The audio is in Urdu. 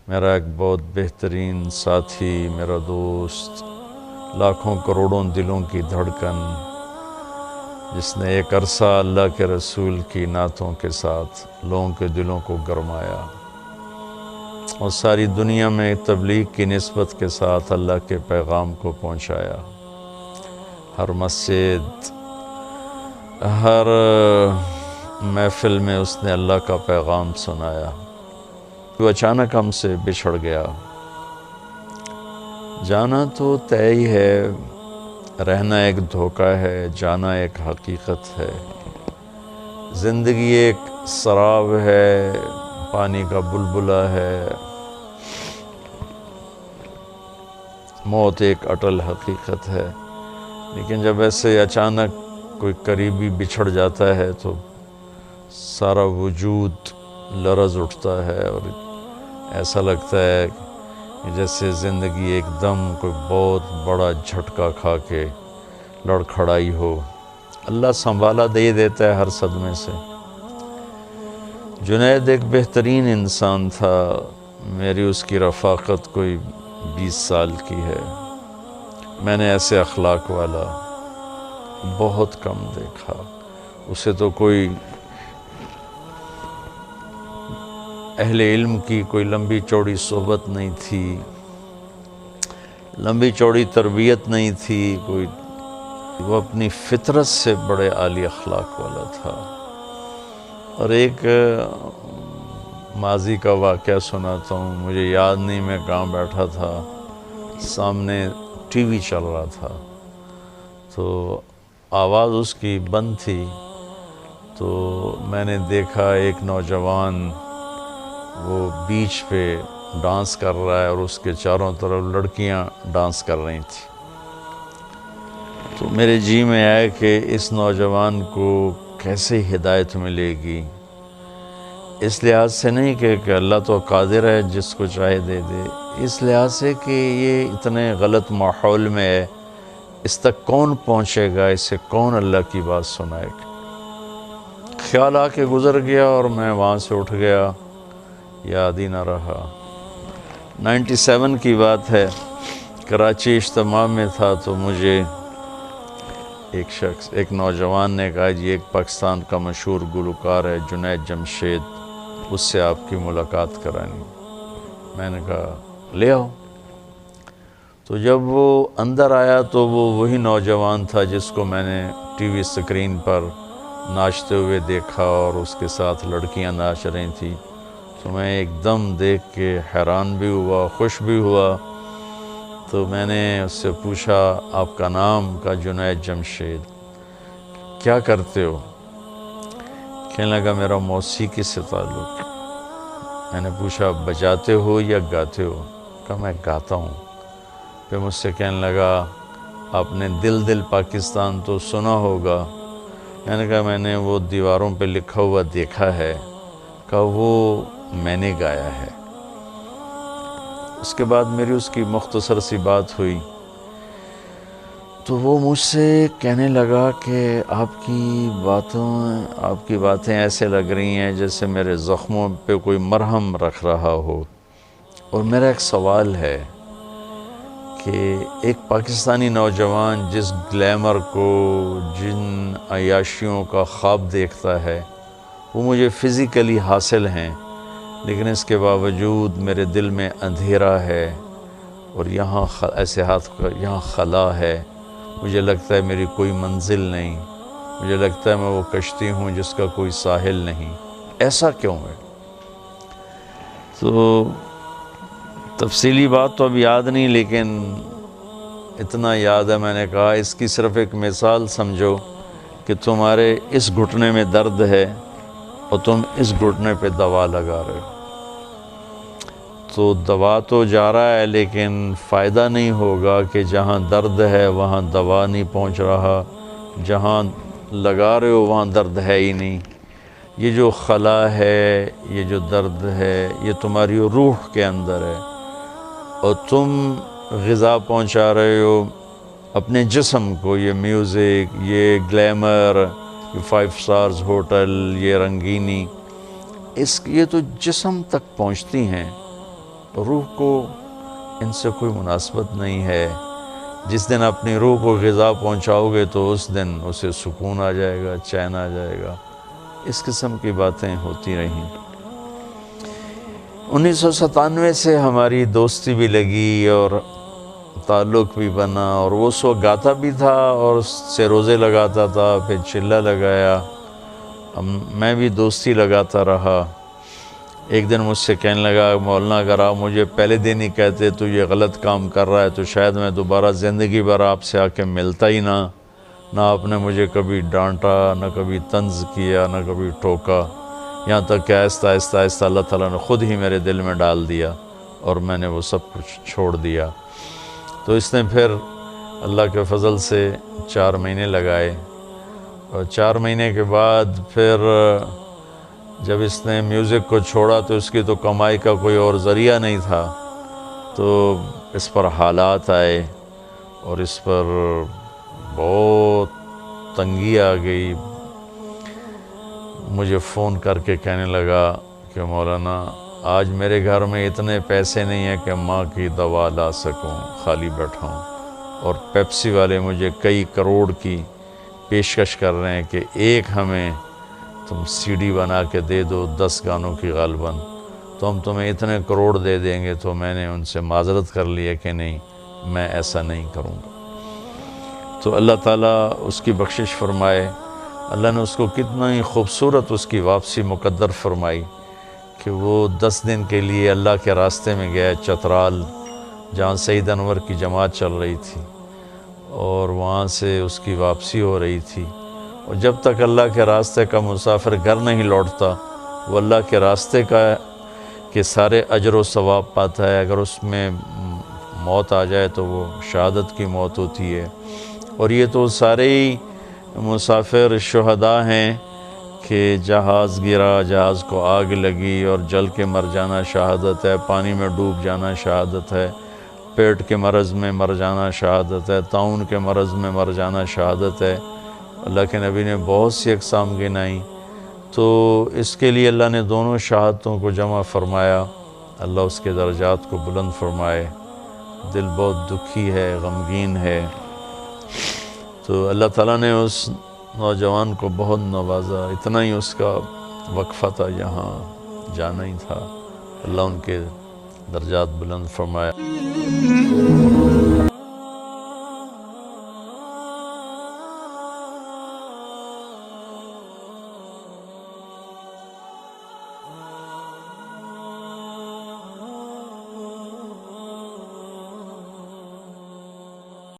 میرا ایک بہت بہترین ساتھی، میرا دوست، لاکھوں کروڑوں دلوں کی دھڑکن، جس نے ایک عرصہ اللہ کے رسول کی نعتوں کے ساتھ لوگوں کے دلوں کو گرمایا اور ساری دنیا میں تبلیغ کی نسبت کے ساتھ اللہ کے پیغام کو پہنچایا۔ ہر مسجد، ہر محفل میں اس نے اللہ کا پیغام سنایا۔ وہ اچانک ہم سے بچھڑ گیا۔ جانا تو طے ہی ہے، رہنا ایک دھوکہ ہے، جانا ایک حقیقت ہے۔ زندگی ایک سراب ہے، پانی کا بلبلہ ہے، موت ایک اٹل حقیقت ہے۔ لیکن جب ایسے اچانک کوئی قریبی بچھڑ جاتا ہے تو سارا وجود لرز اٹھتا ہے اور ایسا لگتا ہے کہ جیسے زندگی ایک دم کوئی بہت بڑا جھٹکا کھا کے لڑکھڑائی ہو۔ اللہ سنبھالا دے دیتا ہے ہر صدمے سے۔ جنید ایک بہترین انسان تھا، میری اس کی رفاقت کوئی 20 سال کی ہے۔ میں نے ایسے اخلاق والا بہت کم دیکھا۔ اسے تو کوئی اہل علم کی کوئی لمبی چوڑی صحبت نہیں تھی، لمبی چوڑی تربیت نہیں تھی کوئی، وہ اپنی فطرت سے بڑے عالی اخلاق والا تھا۔ اور ایک ماضی کا واقعہ سناتا ہوں، مجھے یاد نہیں میں کہاں بیٹھا تھا، سامنے ٹی وی چل رہا تھا تو آواز اس کی بند تھی، تو میں نے دیکھا ایک نوجوان وہ بیچ پہ ڈانس کر رہا ہے اور اس کے چاروں طرف لڑکیاں ڈانس کر رہی تھیں۔ تو میرے جی میں آیا کہ اس نوجوان کو کیسے ہدایت ملے گی، اس لحاظ سے نہیں کہ اللہ تو قادر ہے جس کو چاہے دے دے، اس لحاظ سے کہ یہ اتنے غلط ماحول میں ہے، اس تک کون پہنچے گا، اسے کون اللہ کی بات سنائے گا۔ خیال آ کے گزر گیا اور میں وہاں سے اٹھ گیا، یاد ہی نہ رہا۔ 97 کی بات ہے، کراچی اجتماع میں تھا تو مجھے ایک نوجوان نے کہا جی ایک پاکستان کا مشہور گلوکار ہے جنید جمشید، اس سے آپ کی ملاقات کرانی۔ میں نے کہا لے آؤ۔ تو جب وہ اندر آیا تو وہ وہی نوجوان تھا جس کو میں نے ٹی وی اسکرین پر ناچتے ہوئے دیکھا اور اس کے ساتھ لڑکیاں ناچ رہی تھیں۔ تو میں ایک دم دیکھ کے حیران بھی ہوا، خوش بھی ہوا۔ تو میں نے اس سے پوچھا آپ کا نام؟ کا جنید جمشید۔ کیا کرتے ہو؟ کہنے لگا میرا موسیقی سے تعلق۔ میں نے پوچھا بجاتے ہو یا گاتے ہو؟ کہا میں گاتا ہوں۔ پھر مجھ سے کہنے لگا آپ نے دل دل پاکستان تو سنا ہوگا؟ میں نے کہا میں نے وہ دیواروں پہ لکھا ہوا دیکھا ہے۔ کہا وہ میں نے گایا ہے۔ اس کے بعد میری اس کی مختصر سی بات ہوئی تو وہ مجھ سے کہنے لگا کہ آپ کی باتیں ایسے لگ رہی ہیں جیسے میرے زخموں پہ کوئی مرہم رکھ رہا ہو، اور میرا ایک سوال ہے کہ ایک پاکستانی نوجوان جس گلیمر کو، جن عیاشیوں کا خواب دیکھتا ہے وہ مجھے فزیکلی حاصل ہیں، لیکن اس کے باوجود میرے دل میں اندھیرا ہے اور یہاں ایسے ہاتھ یہاں خلا ہے، مجھے لگتا ہے میری کوئی منزل نہیں، مجھے لگتا ہے میں وہ کشتی ہوں جس کا کوئی ساحل نہیں، ایسا کیوں ہے؟ تو تفصیلی بات تو اب یاد نہیں، لیکن اتنا یاد ہے میں نے کہا اس کی صرف ایک مثال سمجھو کہ تمہارے اس گھٹنے میں درد ہے اور تم اس گھٹنے پہ دوا لگا رہے ہو، تو دوا تو جا رہا ہے لیکن فائدہ نہیں ہوگا کہ جہاں درد ہے وہاں دوا نہیں پہنچ رہا، جہاں لگا رہے ہو وہاں درد ہے ہی نہیں۔ یہ جو خلا ہے، یہ جو درد ہے، یہ تمہاری روح کے اندر ہے، اور تم غذا پہنچا رہے ہو اپنے جسم کو، یہ میوزک، یہ گلیمر، یہ 5 سٹارز ہوٹل، یہ رنگینی، یہ تو جسم تک پہنچتی ہیں، روح کو ان سے کوئی مناسبت نہیں ہے. جس دن اپنی روح کو غذا پہنچاؤ گے تو اس دن اسے سکون آ جائے گا، چین آ جائے گا. اس قسم کی باتیں ہوتی رہیں. 1997 سے ہماری دوستی بھی لگی اور تعلق بھی بنا، اور وہ سو گاتا بھی تھا اور اس سے روزے لگاتا تھا، پھر چلہ لگایا. میں بھی دوستی لگاتا رہا. ایک دن مجھ سے کہنے لگا مولانا اگر آپ مجھے پہلے دن ہی کہتے تو یہ غلط کام کر رہا ہے تو شاید میں دوبارہ زندگی بھر آپ سے آ کے ملتا ہی نہ آپ نے مجھے کبھی ڈانٹا، نہ کبھی طنز کیا، نہ کبھی ٹوکا. یہاں تک کہ آہستہ آہستہ آہستہ اللہ تعالیٰ نے خود ہی میرے دل میں ڈال دیا اور میں نے وہ سب کچھ چھوڑ دیا. تو اس نے پھر اللہ کے فضل سے 4 مہینے لگائے، اور 4 مہینے کے بعد پھر جب اس نے میوزک کو چھوڑا تو اس کی تو کمائی کا کوئی اور ذریعہ نہیں تھا. تو اس پر حالات آئے اور اس پر بہت تنگی آ گئی. مجھے فون کر کے کہنے لگا کہ مولانا آج میرے گھر میں اتنے پیسے نہیں ہیں کہ ماں کی دوا لا سکوں، خالی بیٹھا ہوں. اور پیپسی والے مجھے کئی کروڑ کی پیشکش کر رہے ہیں کہ ایک ہمیں تم سی ڈی بنا کے دے دو 10 گانوں کی غالباً تو ہم تمہیں اتنے کروڑ دے دیں گے. تو میں نے ان سے معذرت کر لیا کہ نہیں، میں ایسا نہیں کروں گا. تو اللہ تعالیٰ اس کی بخشش فرمائے. اللہ نے اس کو کتنا ہی خوبصورت اس کی واپسی مقدر فرمائی کہ وہ 10 دن کے لیے اللہ کے راستے میں گیا چترال، جہاں سید انور کی جماعت چل رہی تھی، اور وہاں سے اس کی واپسی ہو رہی تھی. اور جب تک اللہ کے راستے کا مسافر گھر نہیں لوٹتا وہ اللہ کے راستے کا کہ سارے اجر و ثواب پاتا ہے. اگر اس میں موت آ جائے تو وہ شہادت کی موت ہوتی ہے. اور یہ تو سارے ہی مسافر شہداء ہیں کہ جہاز گرا، جہاز کو آگ لگی اور جل کے مر جانا شہادت ہے، پانی میں ڈوب جانا شہادت ہے، پیٹ کے مرض میں مر جانا شہادت ہے، طاعون کے مرض میں مر جانا شہادت ہے. اللہ کے نبی نے بہت سی اقسام گنائیں. تو اس کے لیے اللہ نے دونوں شہادتوں کو جمع فرمایا. اللہ اس کے درجات کو بلند فرمائے. دل بہت دکھی ہے، غمگین ہے. تو اللہ تعالیٰ نے اس نوجوان کو بہت نوازا. اتنا ہی اس کا وقفہ تھا، یہاں جانا ہی تھا. اللہ ان کے درجات بلند فرمایا.